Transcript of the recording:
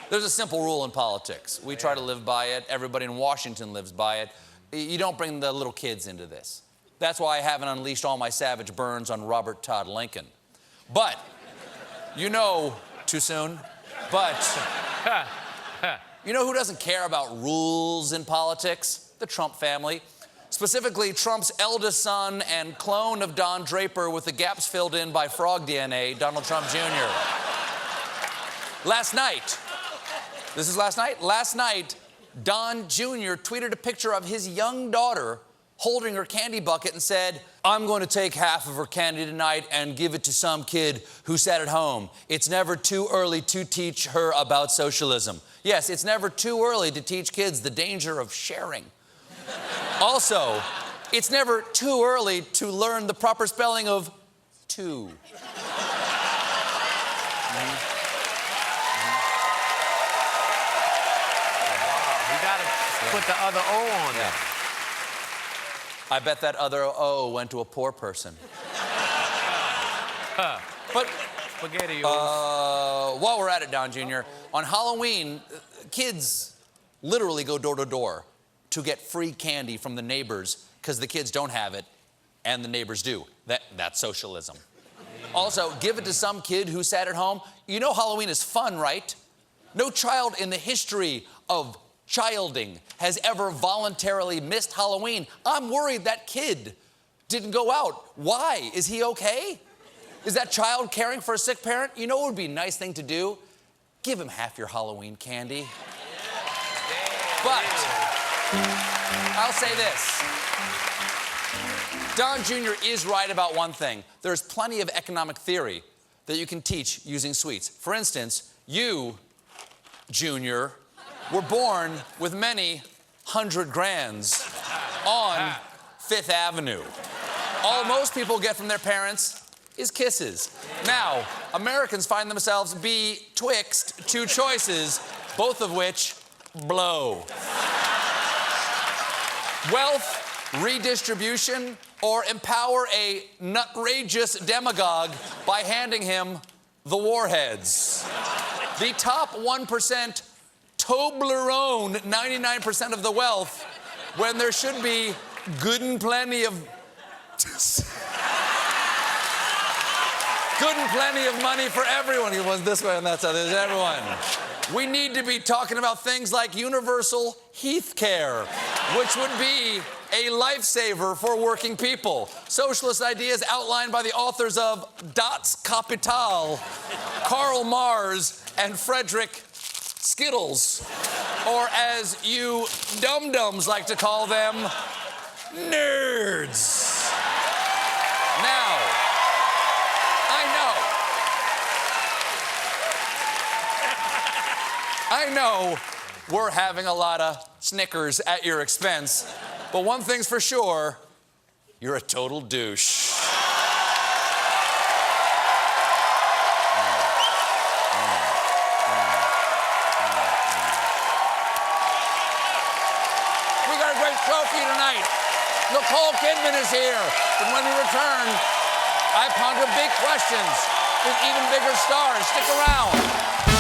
There's a simple rule in politics. We try to live by it. Everybody in Washington lives by it. You don't bring the little kids into this. That's why I haven't unleashed all my savage burns on Robert Todd Lincoln. But, you know, too soon, but you know who doesn't care about rules in politics? The Trump family. Specifically, Trump's eldest son and clone of Don Draper with the gaps filled in by frog DNA, Donald Trump Jr. Last night, Last night, Don Jr. tweeted a picture of his young daughter holding her candy bucket and said, "I'm going to take half of her candy tonight and give it to some kid who sat at home. It's never too early to teach her about socialism." Yes, it's never too early to teach kids the danger of sharing. Also, it's never too early to learn the proper spelling of two. You gotta put the other O on it. I bet that other O went to a poor person. But spaghetti. while we're at it, Don Jr., on Halloween, kids literally go door to door to get free candy from the neighbors because the kids don't have it and the neighbors do. That's socialism. Also, give it to some kid who sat at home. You know Halloween is fun, right? No child in the history of childing has ever voluntarily missed Halloween. I'm worried that kid didn't go out. Why? Is he okay? Is that child caring for a sick parent? You know what would be a nice thing to do? Give him half your Halloween candy. But I'll say this. Don Jr. is right about one thing. There's plenty of economic theory that you can teach using sweets. For instance, you, Junior, were born with many 100 grands on Fifth Avenue. All most people get from their parents is kisses. Now, Americans find themselves betwixt two choices, both of which blow. Wealth redistribution or empower a nutrageous demagogue by handing him the warheads. The top 1% Toblerone 99% of the wealth when there should be good and plenty of good and plenty of money for everyone. He was this way and that's how there's everyone. We need to be talking about things like universal health care, which would be a lifesaver for working people. Socialist ideas outlined by the authors of Das Kapital, Karl Marx, and Frederick Skittles, or as you dum-dums like to call them, nerds. Now, I know we're having a lot of Snickers at your expense, but one thing's for sure, you're a total douche. We got a great show for you tonight. Nicole Kidman is here, and when we return, I ponder big questions with even bigger stars. Stick around.